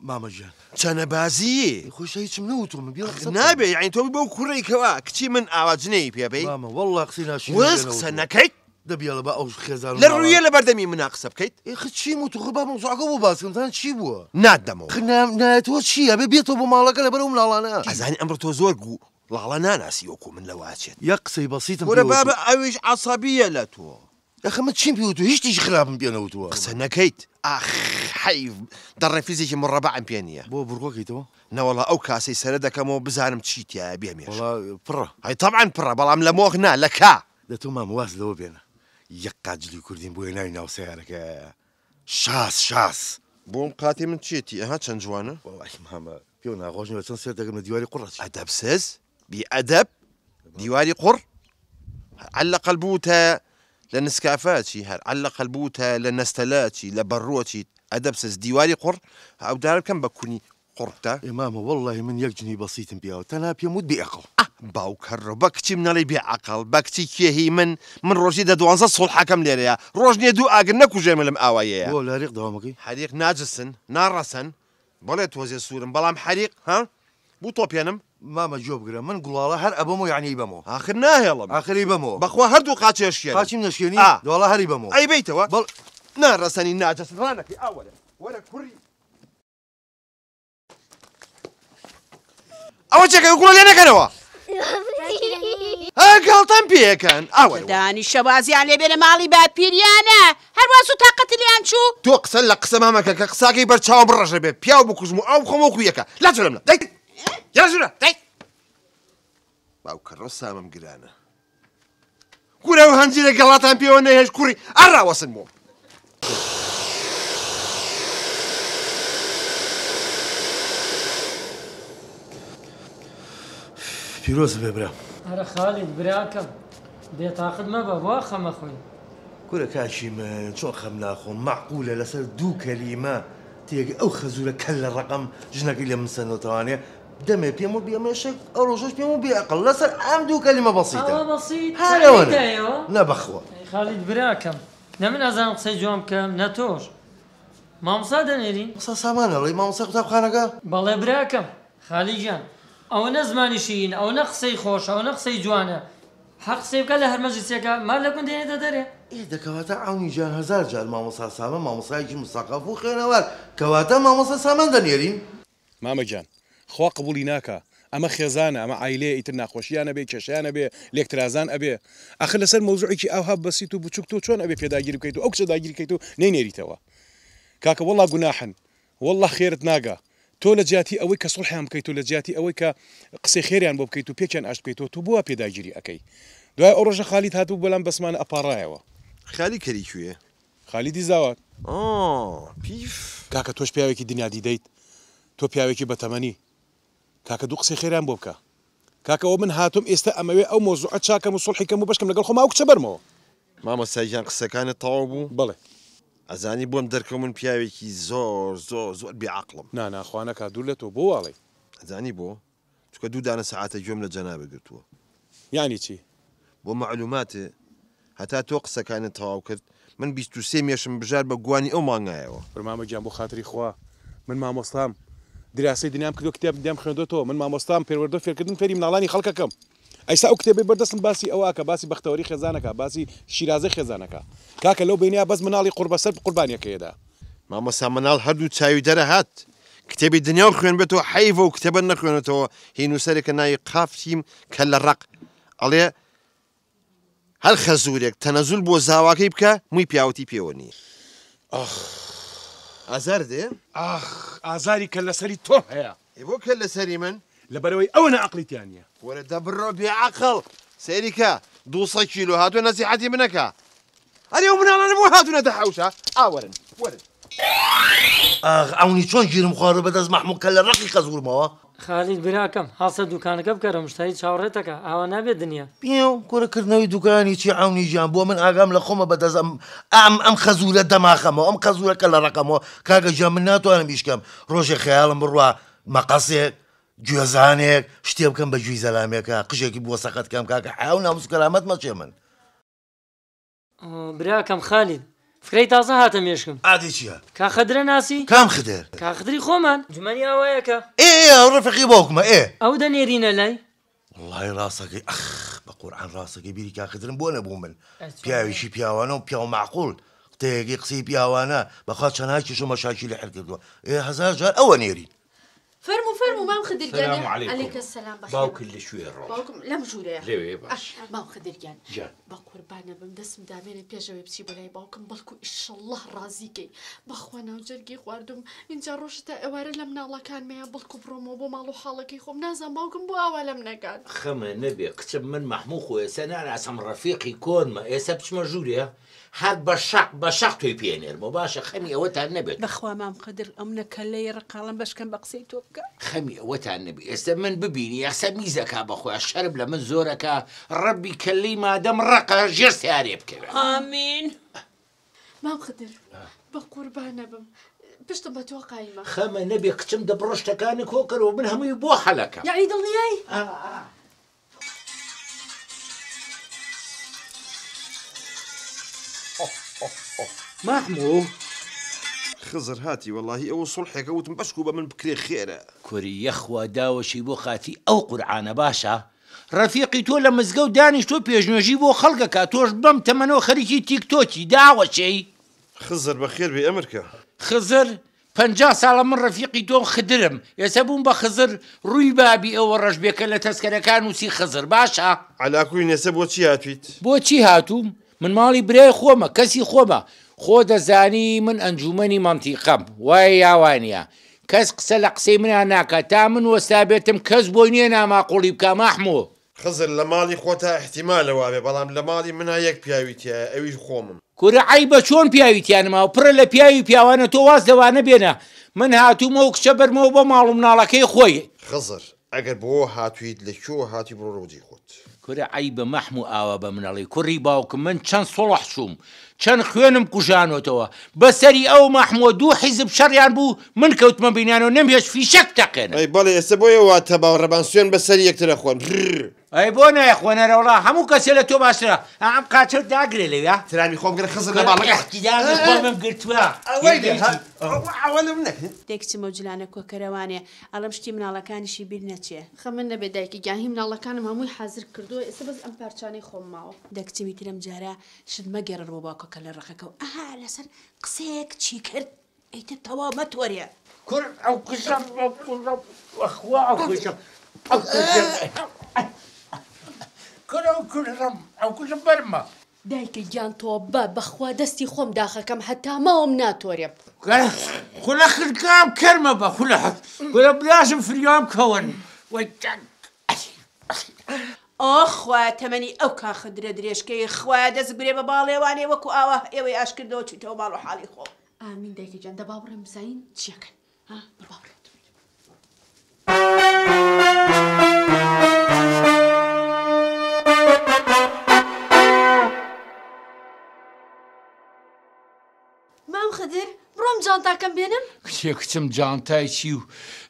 مامەژیان چەنە بازی خۆشە هیچم نەوتوم بێ نابێ یعنی تۆ بەو کوڕێکەوە کچی من ئاوا جنێی پێبەی مامە وەڵڵا قسەی ناشی وەس قسە نەکەیت دەبیڵە بە ئەو خێزان لە ڕوویە لە بەردەمی مناقسە بکەیت خ چی و تو با مۆزوعەکە بۆ باسکەمتان چی بووە نادەمەوە نایەتەوە چییە بێ بێتەوە بۆ ماڵەکە لە بەرەو ملاڵانە ئەزانی ئەمڕۆ تۆ زۆر گو لاڵە ناناسی وەکو من لەواچێت یە قسەی بەسیتم وەرە بابە ئەویش عەسەبیە لە تۆ یەخەمە چیم پێوتو هیچ تیژ خراپم پێنەوتووە قسە نەکەیت ئاخ حەیف دەڕێفیزێکی مڕەبەعم پێ نییە بۆ بڕۆکەیتەوە نەوەڵا ئەو کاسەی سەرە دەکەمەوە بزانم چی تایە بێمێش پڕە هەی تەبعاً پڕە بەڵام لە مۆخ نا لە کا دەتۆ مامواز لەوە بێنە یەک قاجلی کوردین بۆیە ناوی ناو سیارەکە شاس بۆم قاتی من چێتی ئەها چەند جوانە وڵی مامە پێ ناخۆشنەوە چەند سێر دەگەم لە دیواری قوڕەتی ئەدەب سێز بیئەدەب دیواری قوڕ عەلەقەل بووتە لە نسکافاتی هەر عەلەقەل بووتە لە نەستەلاتی لە بەڕۆتی ئەدەب سێز دیواری قوڕ ئەودار بکەم بە کونی قوڕتە ئێمامە وەڵی من یەک جنی بەسیتم پیاوە تەنا پێم وت بێعقڵ باوکەڕە بە کچیم نەڵی بێعەقڵ بە کچی کێهی من ڕۆژی دە 12 سوڵحەکەم لێرەیە ڕۆژ نیە دوو ئاگر نەکوژێمە لەم ئاوایەیە بۆ لاریق داوامەکەی حەریق ناجسن ناڕەسن بەڵێ تۆزێ سوورم بەڵام حەریق ها بوو تۆ پێنم مامە جۆ بگرە من گوڵاڵە هەر ئەبەمەوە یعنی بەمەوە آخر ناهێڵم ئاخری بەمەوە بەخوا هەردوو قاچێشیە قاچیم نەشێنی دۆڵە هەری بەمەوە ئەی بیتەوە بەڵ ناڕەسەنی ناجەسن ڕانەکەی ئاوەرە وەرە کوڕی ئەوە چێکە گوڵە لێ نەکەنەوە گاڵتان پێەکەن ئاوە دانی شەوازیان لێبێنە ماڵی باپیریانە هەروەز و تاقەت لیان چوو تۆ قسە لە قسە مامەکە کە قساکەی بەرچاو بڕەژە بێ پیاو بکوژم و ئەو خۆمەکو یەکە لا جلەمە دەیت یاژورە دەیت باوکەڕۆ سامم گرانە گورە و هەنجیرە گەڵاتان پێوە نەهێش کوڕی ئەڕاوەسن بۆ پیرۆز بێ برا هەرە خالید براکەم بێتاقت مەبە وا خەمە خۆی کورە کاشی من چۆن خەم ناخۆم معقولە لەسەر دوو کەلیمە تێگە ئەو خەزورە کەل لە ڕقم ژنەکەی لە منسەنەوەتەوانێ دەمێ پێم و بێمەشێک ئەو ڕۆژەش پێم و بێعقڵ لەسەر ئەم دوو کەلیمە بەسیتە هەرەوەنە نەبەخوە خالید براکەم نە من ئەزانم قسەی جوان بکەم نە تۆش مامۆستا دەنێری قسە سامانەڵی مامۆستا قوتابخانەکە بەڵێ براکەم خالیجان ئەوە نە زمانی شین ئەو نە قسەی خۆش ئەو نە قسەی جوانە حەق قسەی بکە لە هەر مەجلیسێکە مال لە کون دێنێتە دەرێ دەکەواتە ئەونی جان هەزار جار مامۆستا سامان مامۆستایەکی مستەقەف و خوێنەوار کەواتە مامۆستا سامان دەنێرین مامەجان خوا قبولی ناکە ئەمە خێزانە ئەمە عیلێ ئیتر ناخۆشیانە بێ کێشیانە بێ لێکترازان ئەبێ ئەخر لەسەر مەوزوعێکی ئاوها بەسیت و بچووک تۆ چۆن ئەبێ پێداگیری بکەیت و ئەو کچە داگیری بکەیت و نەینێریتەوە کاکە وەڵا گوناحن وەڵا خێرت ناگا تۆ لە جیاتی ئەوەی کە سوڵحیان بکەیت و لە جیاتی ئەوەی کە قسەی خێریان بۆ بکەیت و پێکیان ئاشت بکەیتەوە تۆ بووە پێداگیری ئەەکەی دوای ئەو ڕۆژە خالید هاتوو بەلام بەسمانە ئەپاڕایەوە خالی کەری کوێ خالیدی زاوات پیف کاکە تۆش پیاوێکی دنیادی دەیت تۆ پیاوێکی بەتەمەنی کاکە دوو قسەی خێران بۆ بکە کاکەەوە من هاتوم ئێستا ئەمەوێ ئەو مۆزوعە چاکەم و سوڵحیکەم و بەشکەم لەگەڵ خۆم ئەو کچە بەرمەوە مامۆستاییان قسەکانت تەواو بوو بڵێ ئەزانی بۆم دەرکەم من پیاوێکی زۆر بێعەقڵم ناناخوانەکە دوور لە تۆ بۆ واڵێ ئەزانی بۆ چکە دوو دانە سەعاتە گوێم لە جەنابە گرتووە یانی چی بۆ معلوماتێ هەتا تۆ قسەکانت تەواو کرد من 23 مێشم بژار بە گوانی ئەو مانگایەوە بەرمامەگیان بۆ خاتری خوا من مامۆستام دراسی دنیام کردو کتێب دێم خوێندۆتەوە من مامۆستام پێوەردە فێرکردن فێری مناڵانی خەڵکەکەم ئەیسا ئەو کتێبی بەردەستم باسی ئەوەکە باسی بەختەوەری خێزانەکە باسی شیرازە خێزانەکە کاکە لەو بینیا بەس مناڵی قوربەسەر قوربانیەکەیدا مامۆستا مناڵ هەردوو چاوی دەرەهات کتێبی دنیا خوێن بێتەوە حەیڤە و کتێبە نەخوێنێتەوە هی نووسەرێکە ناوی قافتیم کە لە ڕق ئەڵێ هەر خەزورێک تەنەزول بۆ زاواکەی بکە مووی پیاوەتی پێوە نی ئازار دێ ئازاری کە لەسەری تۆ هەیە بۆ کە لەسەری من لەبەرەوەی ئەوە نەعەقلیتیانە وەرە دەبڕۆ بێعەقڵ سەریکە 200 کیلۆ هاتووە نەسیحەتی منەکە ئەرێ ئەو مناڵانە بۆ هاتوونە دەحەوشە ئاوەرن وەرن ئەونی چۆن گیرم خوارە بەدەست مەحموود کە لە ڕقی خەزورمەوە خالید براکەم هەڵسە دوکانەکە بکەرە مشتری چاوەڕێتەکە ئاوا نابێت دنیا پێ کۆرەکردنەوەی دوکانی چی ئەونی ژیان بۆ من ئاگام لە خۆمە بەدەست ئەم خەزورە دەماخەمەوە ئەم خەزورەکە لە ڕقەمەوە کاگە ژیان من ناتوانم بیشکەم ڕۆژێ خەیاڵم بڕوا مەقەسێک گوێزانێک شتێ بکەم بە جووی زەلامێکە قژێکی بۆ سەقەتکەم کاکە حیاو ناموس کەرامەت مەچێ من براکەم خالید فکرەی تازە هاتە مێشکم ئادی چییە؟ کاخەدرە ناسی؟ کام خدر؟ کاخدری خۆمان جومەنی ئاوایەکە ئێ ڕفقی باوکمە ئێ ئەو دەنێرینە لای والله ڕاستەکەی بە قورعان ڕاستەکەی بیری کاخدرم بۆ نەبوو من پیاویشی پیاوانە و پیاو معقول قتەیەکی قسەی پیاوانە بەخوا چەناکیش و مەشاکی لە حەل کردووە 1000 جار ئەوە نێرین فرمو مام خدر جان السلام عليكم. عليك السلام بخير باوك اللي شوي الروح باوكم لم جوري ليه باش مام خدر جان جان بقربانه بمدسم دامين بيجاوي بشي بلاي باوكم بلكو ان شاء الله رازيكي بخوانا وجرقي خواردم انجا روشتا اوار لمنا الله كان ما بلكو برومو بو مالو حالكي خو نازم باوكم بو اولا لمنا كان خما نبي كتب من محمود خويا سنة على اسم رفيقي كون ما يسبش مجوري هاد بشق توي بينير مباشر خمي اوتها النبي بخوا مام قدر امنا كلي رقالم باش كان بقسيتو خمي اوتها النبي يسمن ببيني يحسب ميزك بخويا الشرب لمن زورك ربي كلي ما دام رقا جرس يا كذا امين مام خدر بقربانه بم باش تبغى قايمه خما نبي كتم دبرشتا كان كوكر ومنهم يبوح لك يعني ضلني هاي محمود خزر هاتي والله او صلحك او تنبشكو من بكري خيره كوري يخوا داوشي بو خاتي او قرعانه باشا رفيقي تو لما زقو دانش تو بيجنجي بو خلقك توش بم تمنو خريجي تيك توكي دعوة شي خزر بخير بأمريكا خزر 50 ساڵە من ڕەفیقی تۆم خدرم ئێستا بووم بە خزر ڕووی بابی ئەوە ڕەشبێکە لە تەسکەرەکان وسی خزر باشە علاکوی نێسە بۆچی هاتویت بۆچی هاتووم من ماڵی برای خۆمە کەسی خۆمە خۆ دەزانی من ئەنجومەنی مەنتیقەم وایە یاوانە کەس قسە لە قسەی منیان ناکات تا من وەستا بێتم کەس بۆی نییە ناماقوڵی بکە مەحموو خزر لە ماڵی خۆتە احتیمالەوە بێ بەڵام لە ماڵی منە یەک پیاویتە ئەویش خۆمم کورە عیبە چۆن پیاویتیانما و پڕە لە پیاوی پیاوانە تۆ واز دەوانە بێنە من هاتوومە و کچە بەرمەوە بە ماڵ و مناڵەکەی خۆی خزر ئەگەر بۆ هاتوویت لە کێوە هاتی بڕۆ ڕۆجی خۆت کورە عیبە مەحموو ئاوا بە منەڵی کوڕی باوکم من چەند سڵح چووم چەند خوێنم کوژانۆتەوە بەسەری ئەو مەحمووە 2 حیزب شەڕیان بوو من کەوتمە بینیانەوە نەمهێش فیشەک تەقێنە ئەی بەڵێ ئێستا بۆیە واتە باوەڕەبان سوێن بەسەری یەکترە خۆن ئەی بۆ نایخۆنەرە وڵا هەموو کەسێ لە تۆ باشترە ئەم قاچە داگرێ لەوێ ترامی خۆم گەر خزر لە باڵەکە خۆمم گرتووە ئەوە لەم نەکرد دێکچمە و جلانە کۆکەرەوانێ ئەڵەم شتی مناڵەکانیشی بیر نەچێ خەمن نەبێ دایکی گیاهی مناڵەکانم هەمووی حازر کردووە ئێستا بەس ئەم پارچانەی خۆم ماوە دەکچمی ترم جارە شت مەگەڕ بۆ باکۆکە لە ڕقەکە و ئەها لەسەر قسەیەک چی کرد ئەیتە تەوا مەتوەریە کور ئەو قژەم ئەخوا ئەو قژەم ئەو کوژە بەرمە دایکە گیان تۆ بەخوا دەستی خۆم داخەکەم هەتا ماوەم ناتۆرێم خولە خرکام کەرمە بە خولە براشم فریام کەون ئۆخوا تەمەنی ئەو کاخدرە درێژکەی خوا دەست برێ بە باڵێوانێ وەکو ئاوە ئێوەی ئاشکردەوە چیتەوە باڵ و حاڵی خۆ ئامین دایکە گیان دەبا بڕێم بزانین چیەکەن بەبا بڕێت مام خدر بڕۆم جانتاکەم بێنم کچێ کچم جانتای چی و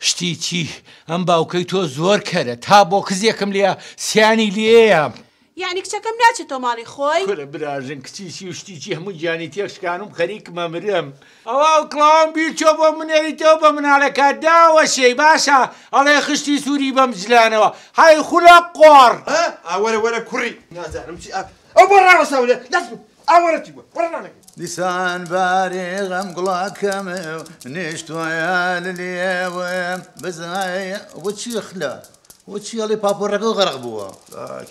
شتی چی ئەم باوکەی تۆ زۆر کەرە تا بۆ کزیەکەم لێ سیانی لێیە یعنی کچەکەم ناچێتەوە ماڵی خۆی کورە براژن کچیشی و شتیچی هەموو گیانی تێکشکانم خەریکمە مرم ئەوە کڵاوم بیر چۆ بۆ منێریتەوە بە مناڵەکە داوە شەی باشە ئەڵێ خشتی سووری بەم جلانەوە های خولە قۆڕ ئەوەرە وەرە کوڕی نازانم چی ئەو بۆ ڕاوەساولێ دەست ئەوەرەتی بووە وەرە نانەکە دیسان باری غەم گوڵاکەمە نیشتۆیە لە لێوە بزایە وەچی خلا وەچی ئەڵێ پاپۆڕەکە غەرق بووە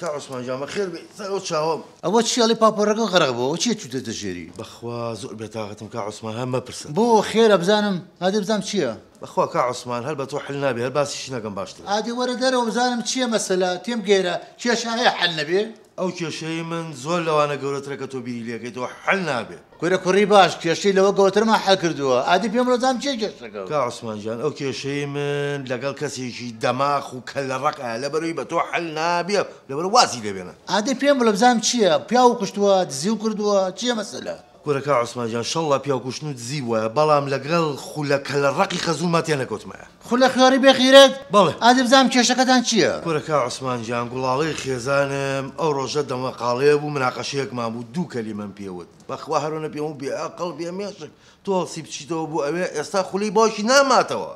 کا عوسمان جامە خێر بێ ئەو چاوم ئەوە چی ئەڵێ پاپۆڕەکە غەرق بووە چیە چوتە دەژێری بەخوا زۆر بێتاقەتم کا عوسمان هەم مەپرسن بۆ خێرە بزانم ئادێ بزانم چییە بەخوا کا عوسمان هەر بە تۆ حل نابێ هەر باسیشی نەکەم باشتر ئادێ وەرە دەرەوە بزانم چییە مەسەلا تێم گێرە کێشە هەیە حەل نەبێ ئەو کێشەی من زۆر لەوانە گەورەترە کە تۆ بیری لەکەیتەوە حل نابێ کورە کوڕی باش کێشەی لەوە گەوترمە حەل کردووە ئادی پێم ڕۆزام چێ کێشەکە کا عوسمان جان ئەو کێشەی من لەگەڵ کەسێکی دەماخ و کە لە ڕقە لەبەرەوەی بە تۆ حل نابێ لەبەر وازی لێبێنە ئادی پێم بڵە بزانم چییە پیا و کوشتووە دزی و کردووە چییە مەسەلا کورە کا عوسمان جان شەڵڵا پیا و کوشتن و دزی وایە بەڵام لەگەڵ خولەکە لە ڕقی خەزوڵما تێنەکەوتمەیە خولە خیاری بێخیرێت بەڵێ ئادی بزانم کێشەکەتان چییە کورە کا عوسمان جان گوڵاڵەی خێزانم ئەو ڕۆژە دەمەقاڵەیە بوو مناقەشەیەکمان بوو 2 کەلیمەم پێوت بەخوا هەرۆنە پێم و بێعەقڵ بێمێشک تۆ هەڵسی بچیتەوە بوو ئەوێ ئێستا خولی باشی ناماتەوە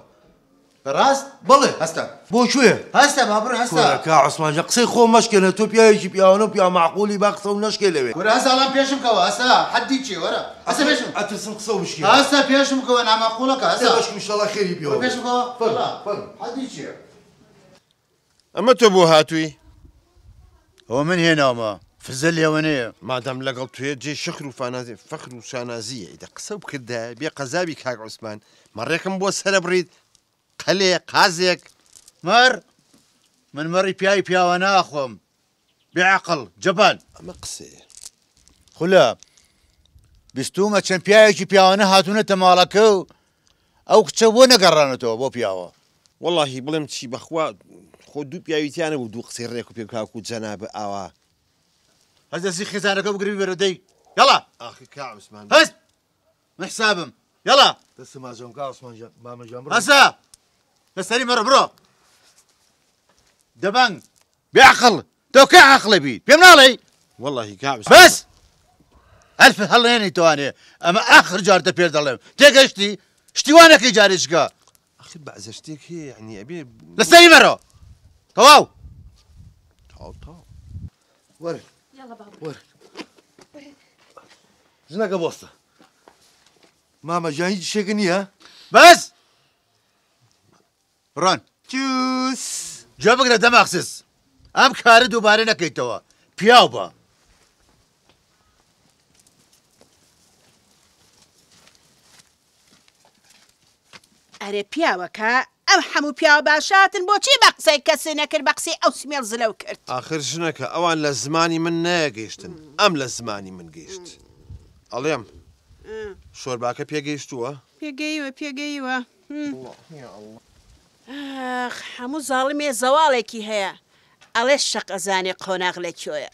ڕاست بڵێ هەستا بۆ کوێ هەستا بابڕ هەستا کا عوسمانجا قسەی خۆ مەشکێنە تۆ پیاوێکی پیاوانە و پیا معقولی با قسە و نەشکێ لەوێ وەرە هەستا ئەڵام پێشم کەوە هەستا حەدی چی وەرە هەستا پێشم ئەترسم قسە و بشکێ هەستا پێشم کەوە نامەقوڵەکە هەستا بەشک انشاءالله خێری بیەوە پێشم کەوە حەدی چییە ئەمە تۆ بۆ هاتووی ئەوە من هێناومە فزە لێوەنەیە مادام لەگەڵ توێ جێ شەخر و فانازی فەخر و شانازیە ئیدە قسە بکردە بێ قەزابی کاک عوسمان مەڕێکم بۆ سەرە بڕیت قەلێ قازێک مەر من مەڕی پیاوی پیاوە ناخۆم بێعەقڵ جەبان ئەمە قسەیە خولە بیستومە چەند پیاوێکی پیاوانە هاتوونەتە ماڵەکە و ئەو کچە بۆ نەگەڕانێتەوە بۆ پیاوە وەڵاهی بڵێم چی بەخوا خۆ دوو پیاویتیانە و دوو قسەی ڕێک و پێ کاک و جەنابە ئاوا هەست دەستی خێزانەکە بگری بەرە دەی یاڵا ئاخی کاک عوسمان هەست من حسابم یاڵا دەستم ماجەم کا عوسمانجا مامەجان بڕۆ هەسا لەسەری مەڕە بڕۆ دەبنگ بێعەقڵ تۆ کە عەقڵە بیت پێم ناڵێ وەڵاهی کاک عوسمان بەس ئەلف هەڵێنی توانێ ئەمە ئاخر جارتە پێ دەڵێم تێگەشتی شتیوانەکەی جارێچکە ئەخی بەعزە شتێک هەیە یعنی ئەبێ لەسەری مەرۆ تەواو تاو وەرە وەرە ژنەکە بۆستە مامەجان هیچ شتێکە نییە بەس ڕۆن جووس جا بگرە دەماخسس ئەم کارە دووبارە نەکەیتەوە پیاو بە ئەرێ پیاوەکە ئەم هەموو پیاوە باشاتن بۆچی بە قسەی کەسێ نەکرد بە قسەی ئەو سمێڵ زلەو کرد آخر ژنەکە ئەوان لە زمانی من نەگەیشتن ئەم لە زمانی من گەیشت ئەڵێم شۆرباکە پێگەیشتووە پێگەیوە هەموو زاڵمێ زەواڵێکی هەیە ئەڵێ شەق ئەزانێ قۆناغ لەکوێیە